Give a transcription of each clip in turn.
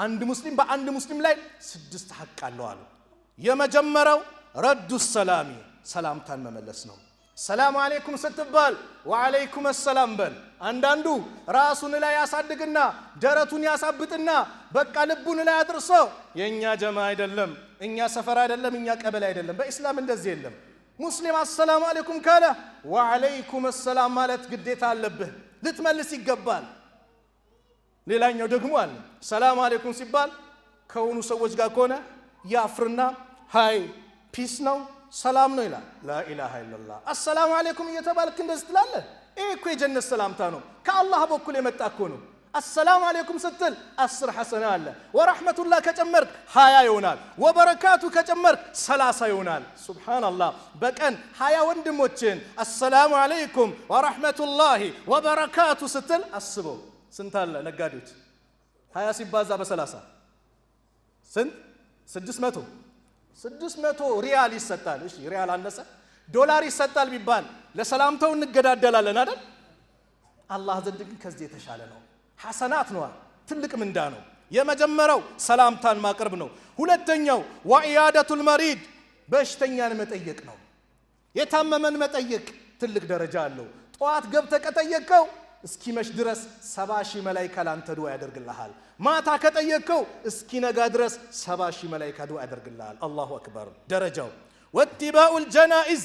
አንድ ሙስሊም በአንድ ሙስሊም ላይ 6 ሐቅ አለው አሉ የመጀመሪያው ረዱ ሰላሚ ሰላምታን መመለስ ነው ሰላም አለይኩም ስትባል ወአለይኩም ሰላም በል አንዳንዱ ራሱን ላይ ያሳድግና ደረቱን ያሳብጥና በቃ ልቡን ላይ አድርሶ የኛ ጀማ አይደለም እኛ ሰፈር አይደለም እኛ ቀበሌ አይደለም በእስላም እንደዚህ የለም ሙስሊም አሰላሙ አለይኩም ካለ ወአለይኩም ሰላም ማለት ግዴታ አለብህ ልትመልስ ይገባል ሌላኛው ደግሞ አለ ሰላም አለይኩም ሲባል ከሆኑ ሰዎች ጋር ከሆነ ያፍርና ሃይ ፒስ ነው ሰላም ነው ይላል ላ ኢላሃ ኢላላህ አሰላሙ አለይኩም እየተባልክ እንደዚህ ትላለህ እኮ የጀነት ሰላምታ ነው ከአላህ በኩል የመጣ እኮ ነው አሰላሙ አለይኩም ስትል 10 ሐሰና አለ ወራህመቱላህ ከጨመርክ 20 ይሆናል ወበረካቱ ከጨመርክ 30 ይሆናል ሱብሃንአላህ በቀን 20 ወንድሞችን አሰላሙ አለይኩም ወራህመቱላሂ ወበረካቱ ስትል አስበው ስንት አለ ነጋዴዎች 20 ሲባዛ በ30 ስንት 600 ሪያል ይሰጣል እሺ ሪያል አነሰ ዶላር ይሰጣል ቢባል ለሰላምታው እንገዳደላለን አይደል አላህ ዘንድ ግን ከዚህ የተሻለ ነው ሐሰናት ነው ትልቅ ምንዳ ነው የመጀመሪያው ሰላምታን ማቅረብ ነው ሁለተኛው ወኢያደቱል መሪድ በሽተኛን መጠየቅ ነው የታመመን መጠየቅ ትልቅ ደረጃ አለው ጧት ገብተህ ከጠየቀው እስኪመሽ ድረስ 70,000 መላእክት ላንተ ዱዓ ያደርግልሃል ማታ ከጠየቀው እስኪነጋ ድረስ 70,000 መላእክት ዱዓ ያደርግልሃል አላሁ አክበር ደረጃው ወትባኡል ጀናኢዝ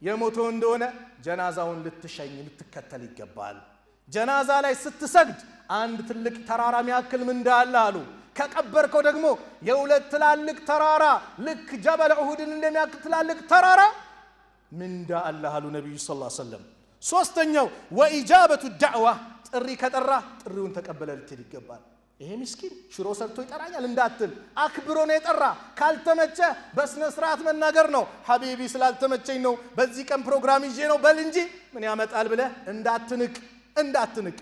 የሞተው እንደሆነ ጀናዛውን ልትሸኝ ልትከተል ይገባል ጀናዛ ላይ ስትሰግድ አንድ ትልቅ ተራራ የሚያክል ምንዳ አለ አሉ ከቀበርከው ደግሞ የሁለት ትላልቅ ተራራ ልክ ጀበል ኡሁድን እንደሚያክል ትላልቅ ተራራ ምንዳ አለ አሉ ነብዩ ሰለላሁ ዐለይሂ ወሰለም ሶስተኛው ወኢጃበቱ ዳዕዋ ጥሪ ከጠራ ጥሪውን ተቀበለ ልትል ይገባል ይሄ ምስኪን ሽሮ ሰርቶ ይጠራኛል እንዳትል አክብሮ ነው የጠራ ካልተመቸ በስነ ስርዓት መናገር ነው ሐቢቢ ስላልተመቸኝ ነው በዚህ ቀን ፕሮግራም ይዤ ነው በል እንጂ ምን ያመጣል ብለ እንዳትንቅ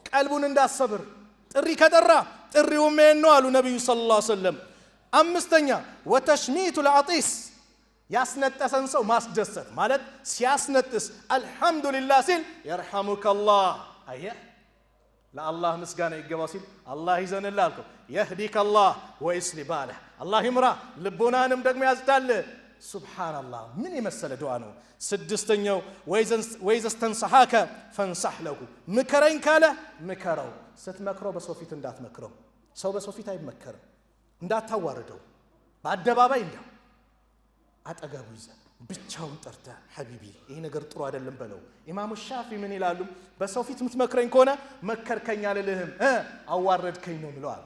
ቀልቡን እንዳሰብር ጥሪ ከጠራ ጥሪው ምን ነው አሉ ነብዩ ሰለላሁ ዐለይሂ ወሰለም አምስተኛ ወተሽሚቱ العطيس ያስነጠሰን ሰው ማስደሰት ማለት ሲያስነጥስ አልহামዱሊላህ ሲል ይርሐሙከላህ አየ ለአላህ ምስጋና ይገባው ሲል አላህ ይዘንላልኩ يهديكالله ويصلح بالك አላህ ይምራ ልቦናንም ደግሞ ያዝዳል ሱብሃንአላህ ምን የመሰለ ዱዓ ነው ስድስተኛው ወይዘስተንሰሐከ ፈንሰህ ለሁ ምከረኝ ካለ ምከረው ስትመክረው በሶፊት እንዳትመክረው ሰው በሶፊት አይመከርም እንዳታዋርደው በአደባባይ እንደው አጠገቡ ይዘ ብቻውን ጠርተ ሐቢቢ ይሄ ነገር ጥሩ አይደለም በለው ኢማሙ ሻፊ ምን ይላሉ በሶፊት ምትመክረኝ ከሆነ መከርከኝ አልልህም አዋረድከኝ ነው ብለዋል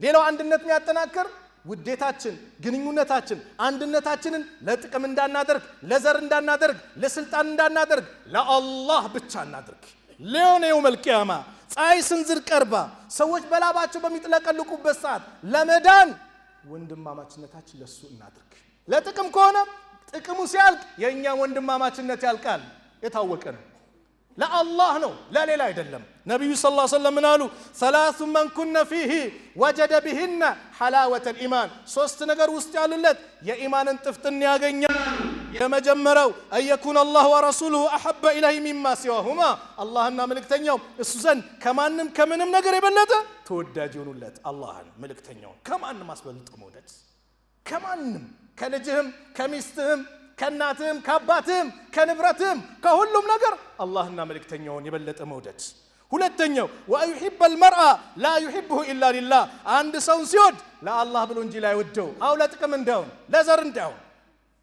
ሌላው አንድነት የሚያጠናክር ውዴታችን ግንኙነታችን አንድነታችንን ለጥቅም እንዳናደርግ ለዘር እንዳናደርግ ለስልጣን እንዳናደርግ ለአላህ ብቻ እናድርግ ለዮኔው መልቂያማ ፀሐይ ስንዝር ቀርባ ሰዎች በላባቸው በሚጥለቀልቁበት ሰዓት ለመዳን ወንድማማችነታችን ለሱ እናድርግ ለጥቅም ከሆነ ጥቅሙ ሲያልቅ የኛ ወንድማማችነት ያልቃል የታወቀ ነው ለአላህ ነው ለሌላ አይደለም ነብዩ ሰለላሁ ዐለይሂ ወሰለም አሉ ثلاث من كن فيه وجد بهن حلاوه الايمان ሶስት ነገር ውስጥ ያሉለት የኢማንን ጥፍጥና ያገኛል የመጀመሪያው አየኩን አላህ ወረሱሉሁ አሐበ ኢለይሂ ሚማ ሲዋሁማ አላህና መልእክተኛው እሱ ዘንድ ከማንም ከምንም ነገር የበለጠ ተወዳጅ ይሆኑለት አላህን መልእክተኛው ከማንም አስበልጦ መውደድ ከማንም ከልጅህም ከሚስትህም ከናትህም ከአባትህም ከንብረትህም ከሁሉም ነገር አላህና መልእክተኛውን የበለጠ መውደድ ሁለተኛው ወይحب المرء لا يحبه الا لله አንድ ሰው ሲወድ ለአላህ ብሎ እንጂ ላይ ወደው አው ለጥቅም እንዳው ለዘር እንዳው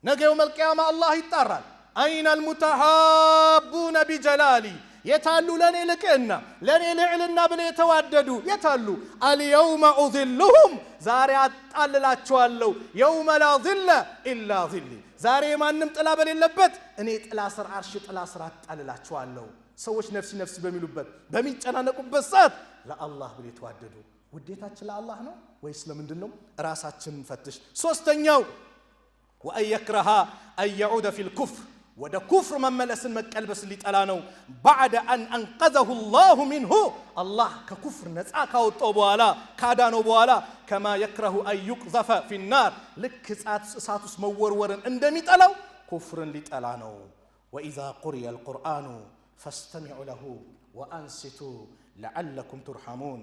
ነገው መልቂያማ አላህ ይጣራል አይና المتحابون بجلالي የታሉ ለኔ ልቅና ለኔ ልዕልና ብለ የተዋደዱ የታሉ اليوم اذلهم ዛሬ አጣልላቸዋለሁ يوم لا ظل الا ظلي ዛሬ ማንም ጥላ በሌለበት እኔ ጥላ ስር አርሽ ጥላ ስር አጣልላቸዋለሁ ሰዎች ነፍስ በሚሉበት በሚጨናነቁበት ሰዓት ለአላህ ብለ የተዋደዱ ውዴታችን ለአላህ ነው ወይስ ለምንድነው ራሳችንን ፈትሽ ሶስተኛው ወአይክራሃ አየዑደ ፊል ኩፍር ወደ ኩፍር መመለስን መቀልበስ ሊጠላ ነው بعد ان انقذه الله منه الله ከኩፍር ነፃ ካወጣው በኋላ ካዳነው በኋላ كما يكره ان يقذف في النار ልክ እሳት ውስጥ መወርወርን እንደሚጠላው ኩፍርን ሊጠላ ነው واذا قرئ القرآن فاستمعوا له وانصتوا لعلكم ترحمون